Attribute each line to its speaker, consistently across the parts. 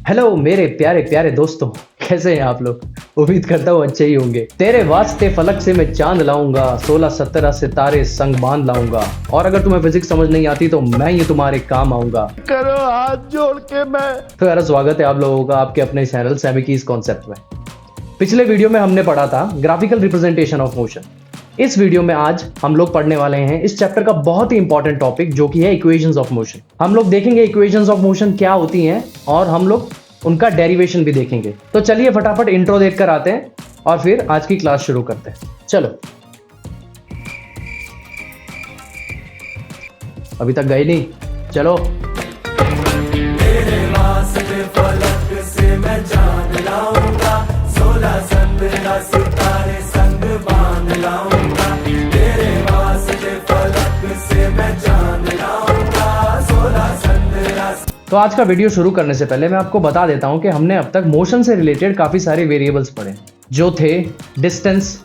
Speaker 1: Hello मेरे प्यारे प्यारे दोस्तों, कैसे हैं आप लोग। उम्मीद करता हूँ अच्छे ही होंगे। तेरे वास्ते फलक से मैं चांद लाऊंगा, 16-17 सितारे संग बांध लाऊंगा। और अगर तुम्हें फिजिक्स समझ नहीं आती तो मैं ये तुम्हारे काम आऊंगा।
Speaker 2: करो हाथ जोड़ के मैं।
Speaker 1: तो यार स्वागत है आप लोगों का आपके अपने चैनल सेमिकीज कॉन्सेप्ट में। पिछले वीडियो में हमने पढ़ा था ग्राफिकल रिप्रेजेंटेशन ऑफ मोशन। इस वीडियो में आज हम लोग पढ़ने वाले हैं इस चैप्टर का बहुत ही इंपॉर्टेंट टॉपिक, जो कि है इक्वेशंस ऑफ मोशन। हम लोग देखेंगे इक्वेशंस ऑफ मोशन क्या होती हैं और हम लोग उनका डेरिवेशन भी देखेंगे। तो चलिए फटाफट इंट्रो देखकर आते हैं और फिर आज की क्लास शुरू करते हैं। चलो, अभी तक गए नहीं, चलो।
Speaker 3: तेरे वास्ते फलक से मैं चांद लाऊंगा, 16-17 सितारे संग बांध लाऊंगा। तेरे वास्ते फलक से मैं चांद लाऊंगा, 16-17।
Speaker 1: तो आज का वीडियो शुरू करने से पहले मैं आपको बता देता हूं कि हमने अब तक मोशन से रिलेटेड काफी सारे वेरिएबल्स पढ़े, जो थे distance,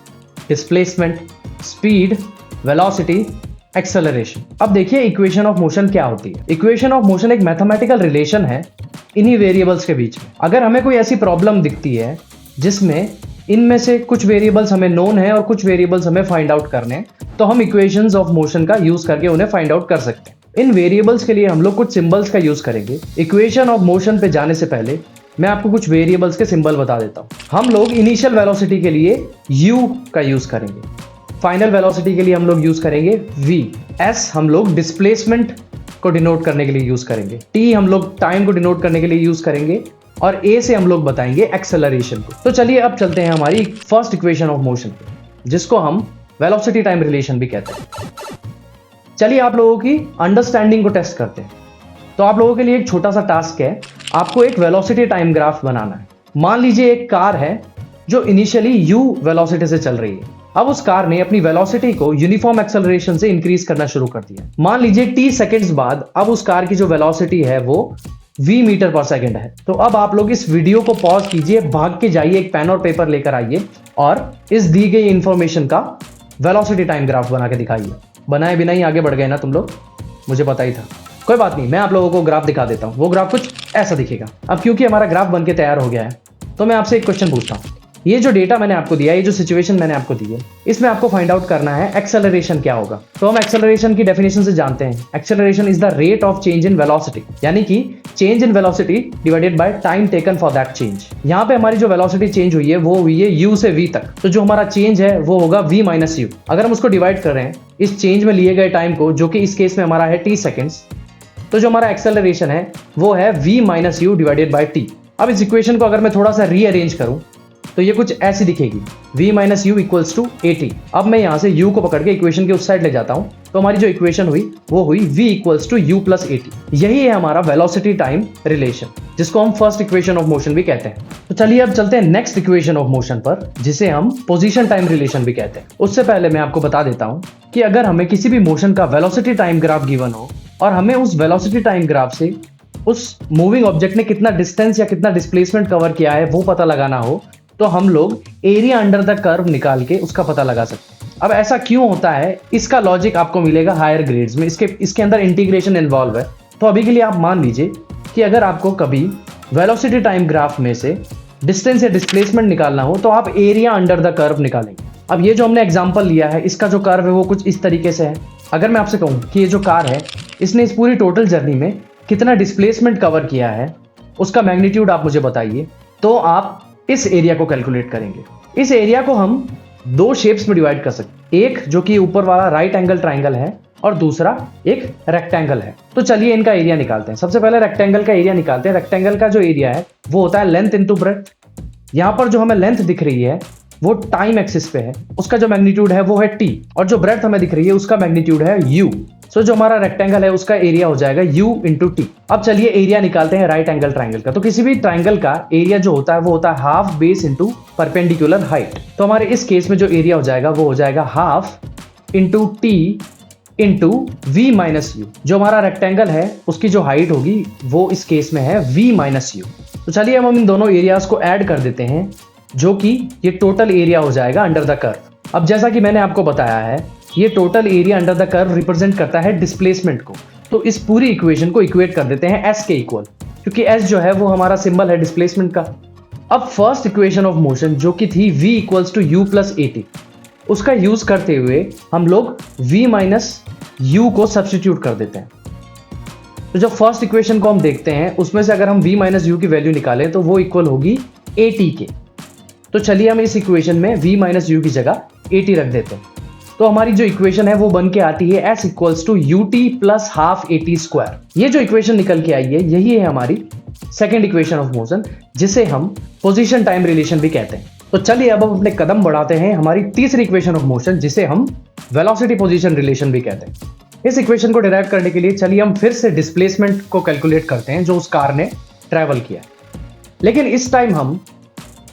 Speaker 1: displacement, speed, velocity, acceleration. अब देखिए इक्वेशन ऑफ मोशन क्या होती है। इक्वेशन ऑफ मोशन एक मैथमेटिकल रिलेशन है इन्हीं वेरिएबल्स के बीच में। अगर हमें कोई ऐसी प्रॉब्लम दिखती है जिसमें इनमें से कुछ वेरिएबल्स हमें नोन है और कुछ वेरिएबल्स हमें फाइंड आउट करने हैं, तो हम इक्वेशंस ऑफ मोशन का यूज करके उन्हें फाइंड आउट कर सकते हैं। इन वेरिएबल्स के लिए हम लोग कुछ सिंबल्स का यूज करेंगे। इक्वेशन ऑफ मोशन पे जाने से पहले मैं आपको कुछ वेरिएबल्स के सिंबल बता देता हूं। हम लोग इनिशियल वेलोसिटी के लिए u का यूज करेंगे, फाइनल वेलोसिटी के लिए हम लोग यूज करेंगे v, s हम लोग डिस्प्लेसमेंट को डिनोट करने के लिए यूज करेंगे, t हम लोग टाइम को डिनोट करने के लिए यूज करेंगे और a से हम लोग बताएंगे एक्सेलरेशन को। तो चलिए अब चलते हैं हमारी फर्स्ट इक्वेशन ऑफ मोशन पे, जिसको हम वेलोसिटी टाइम रिलेशन भी कहते हैं। चलिए आप लोगों की अंडरस्टैंडिंग को टेस्ट करते हैं। तो आप लोगों के लिए एक छोटा सा टास्क है, आपको एक वेलोसिटी टाइम ग्राफ बनाना है। मान लीजिए एक कार है जो इनिशियली u वेलोसिटी से चल रही है। अब उस कार ने अपनी वेलोसिटी को यूनिफॉर्म एक्सेलरेशन से इंक्रीज करना शुरू कर दिया। मान लीजिए t सेकंड्स बाद अब उस कार की जो वेलोसिटी है वो v मीटर पर सेकंड है। तो अब आप लोग इस वीडियो को पॉज कीजिए, भाग के जाइए, एक पेन और पेपर लेकर आइए और इस दी गई इंफॉर्मेशन का वेलोसिटी टाइम ग्राफ बना के दिखाइए। बनाए बिना ही आगे बढ़ गए ना तुम लोग, मुझे पता ही था। कोई बात नहीं, मैं आप लोगों को ग्राफ दिखा देता हूँ। वो ग्राफ कुछ ऐसा दिखेगा। अब क्योंकि हमारा ग्राफ बनके तैयार हो गया है, तो मैं आपसे एक क्वेश्चन पूछता हूँ। ये जो डेटा मैंने आपको दिया, ये जो सिचुएशन मैंने आपको दी है, इसमें आपको फाइंड आउट करना है एक्सेलरेशन क्या होगा। तो हम एक्सेलरेशन की डेफिनेशन से जानते हैं, acceleration is the rate of change in velocity, यानी कि change in velocity divided by time taken for that change. यहाँ पे हमारी जो वेलोसिटी चेंज हुई है वो हुई है u से v तक, तो जो हमारा चेंज है वो होगा v माइनस u। अगर हम उसको डिवाइड कर रहे हैं इस चेंज में लिए गए टाइम को, जो कि इस केस में हमारा है t सेकेंड्स, तो जो हमारा एक्सेलरेशन है वो है v minus u divided by t। अब इस इक्वेशन को अगर मैं थोड़ा सा रीअरेंज करूं तो ये कुछ ऐसी दिखेगी, v minus u equals to at। अब मैं यहाँ से u को पकड़ के इक्वेशन के उस साइड ले जाता हूँ, तो हमारी जो इक्वेशन हुई वो हुई v equals to u plus at। यही है हमारा वेलोसिटी टाइम रिलेशन, जिसको हम फर्स्ट इक्वेशन ऑफ मोशन भी कहते हैं। तो चलिए अब चलते हैं नेक्स्ट इक्वेशन ऑफ मोशन पर, जिसे हम पोजीशन टाइम रिलेशन भी कहते हैं। उससे पहले मैं आपको बता देता हूँ कि अगर हमें किसी भी मोशन का वेलोसिटी टाइम ग्राफ गिवन हो और हमें उस वेलोसिटी टाइम ग्राफ से उस मूविंग ऑब्जेक्ट ने कितना डिस्टेंस या कितना डिस्प्लेसमेंट कवर किया है वो पता लगाना हो, तो हम लोग एरिया अंडर द कर्व निकाल के उसका पता लगा सकते हैं। अब ऐसा क्यों होता है, इसका लॉजिक आपको मिलेगा हायर ग्रेड्स में, इसके अंदर इंटीग्रेशन इन्वॉल्व है। तो अभी के लिए आप मान लीजिए कि अगर आपको कभी वेलोसिटी टाइम ग्राफ में से डिस्टेंस या डिस्प्लेसमेंट निकालना हो तो आप एरिया अंडर द कर्व निकालेंगे। अब ये जो हमने एग्जाम्पल लिया है, इसका जो कर्व है वो कुछ इस तरीके से है। अगर मैं आपसे कहूँ कि ये जो कार है, इसने इस पूरी टोटल जर्नी में कितना डिस्प्लेसमेंट कवर किया है, उसका मैग्नीट्यूड आप मुझे बताइए, तो आप इस एरिया को कैलकुलेट करेंगे। इस एरिया को हम दो शेप्स में डिवाइड कर सकते हैं, एक जो कि ऊपर वाला राइट एंगल ट्राइंगल है और दूसरा एक रेक्टेंगल है। तो चलिए इनका एरिया निकालते हैं। सबसे पहले रेक्टेंगल का एरिया निकालते हैं। रेक्टेंगल का जो एरिया है वो होता है लेंथ इनटू ब्रेड्थ। यहाँ पर जो हमें लेंथ दिख रही है वो टाइम एक्सिस पे है, उसका जो मैग्नीट्यूड है वो है t, और जो ब्रेड्थ हमें दिख रही है उसका मैग्नीट्यूड है u। सो जो हमारा रेक्टेंगल है उसका एरिया हो जाएगा u इंटू टी। अब चलिए एरिया निकालते हैं राइट एंगल ट्राइंगल का। तो किसी भी ट्राइंगल का एरिया जो होता है वो होता है half base into perpendicular height. तो हमारे इस केस में जो एरिया हो जाएगा वो हो जाएगा half into T into v minus you. जो हमारा रेक्टेंगल है उसकी जो हाइट होगी वो इस केस में है v माइनस यू। तो चलिए हम इन दोनों एरियाज को ऐड कर देते हैं, जो कि ये टोटल एरिया हो जाएगा अंडर द कर्व। अब जैसा कि मैंने आपको बताया है, ये total area under the curve represent करता है डिस्प्लेसमेंट को, तो इस पूरी इक्वेशन को इक्वेट कर देते हैं एस के इक्वल, क्योंकि एस जो है वो हमारा सिंबल है डिस्प्लेसमेंट का। अब फर्स्ट इक्वेशन ऑफ मोशन जो कि थी v equals to u plus a t, उसका यूज करते हुए हम लोग v माइनस यू को सब्स्टिट्यूट कर देते हैं। तो जब फर्स्ट इक्वेशन को हम देखते हैं उसमें से अगर हम v माइनस यू की वैल्यू निकालें तो वो इक्वल होगी ए टी के। तो चलिए हम इस इक्वेशन में v माइनस यू की जगह ए टी रख देते हैं। तो हमारी जो इक्वेशन है वो बन के आती है s equals to u t plus half a t square. ये जो इक्वेशन निकल के आई है यही है हमारी सेकेंड इक्वेशन ऑफ मोशन, जिसे हम पोजीशन टाइम रिलेशन भी कहते हैं। तो चलिए अब हम अपने कदम बढ़ाते हैं हमारी तीसरी इक्वेशन ऑफ मोशन, जिसे हम वेलोसिटी पोजीशन रिलेशन भी कहते हैं। इस इक्वेशन को डिराइव करने के लिए चलिए हम फिर से डिस्प्लेसमेंट को कैलकुलेट करते हैं जो उस कार ने ट्रैवल किया। लेकिन इस टाइम हम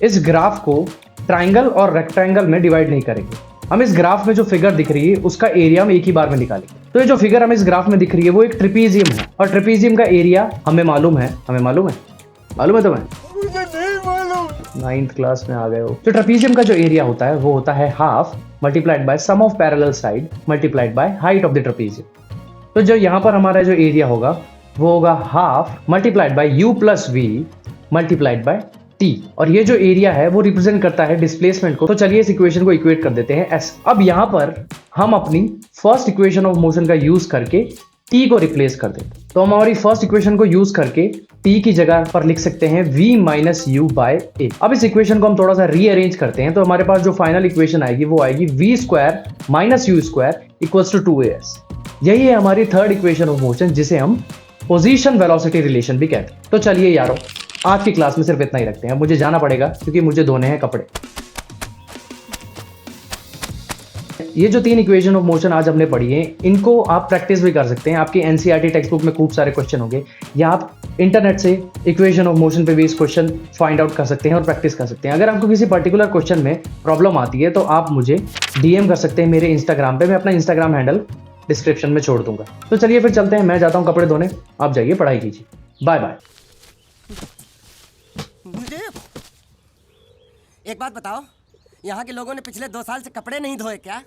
Speaker 1: इस ग्राफ को ट्राइंगल और रेक्टेंगल में डिवाइड नहीं करेंगे। हम इस ग्राफ में जो फिगर दिख रही है उसका एरिया हम एक ही बार में निकालेंगे। तो ये जो फिगर हमें इस ग्राफ में दिख रही है वो एक ट्रिपीजियम है, और ट्रिपीजियम का एरिया हमें मालूम है तुम्हें?
Speaker 2: मुझे नहीं मालूम।
Speaker 1: 9th क्लास में आ गए हो। तो ट्रेपीजियम का जो एरिया होता है वो होता है half multiplied by sum of parallel side multiplied by height of the trapezium. तो जो यहाँ पर हमारा जो एरिया होगा वो होगा half multiplied by u plus v multiplied by t, और ये जो एरिया है वो रिप्रेजेंट करता है डिस्प्लेसमेंट को। तो चलिए इस इक्वेशन को इक्वेट कर देते हैं एस। अब यहाँ पर हम अपनी फर्स्ट इक्वेशन ऑफ मोशन का यूज करके टी को रिप्लेस कर देते हैं। तो हम हमारी फर्स्ट इक्वेशन को यूज करके टी की जगह पर लिख सकते हैं v माइनस यू बाय ए। अब इस इक्वेशन को हम थोड़ा सा रीअरेंज करते हैं तो हमारे पास जो फाइनल इक्वेशन आएगी वो आएगी v square minus u square equals to 2as। यही है हमारी थर्ड इक्वेशन ऑफ मोशन, जिसे हम पोजीशन वेलोसिटी रिलेशन भी कहते हैं। तो चलिए यारों, आज की क्लास में सिर्फ इतना ही रखते हैं, मुझे जाना पड़ेगा क्योंकि मुझे धोने हैं कपड़े। ये जो 3 इक्वेशन ऑफ मोशन आज हमने पढ़ी है इनको आप प्रैक्टिस भी कर सकते हैं। आपकी एनसीईआरटी टेक्स्ट बुक में खूब सारे क्वेश्चन होंगे, या आप इंटरनेट से इक्वेशन ऑफ मोशन पे भी इस क्वेश्चन फाइंड आउट कर सकते हैं और प्रैक्टिस कर सकते हैं। अगर आपको किसी पर्टिकुलर क्वेश्चन में प्रॉब्लम आती है तो आप मुझे डीएम कर सकते हैं मेरे इंस्टाग्राम पे। मैं अपना इंस्टाग्राम हैंडल डिस्क्रिप्शन में छोड़ दूंगा। तो चलिए फिर चलते हैं, मैं जाता हूँ कपड़े धोने, आप जाइए पढ़ाई कीजिए। Bye bye.
Speaker 4: मुझे एक बात बताओ, यहाँ के लोगों ने पिछले 2 साल से कपड़े नहीं धोए क्या?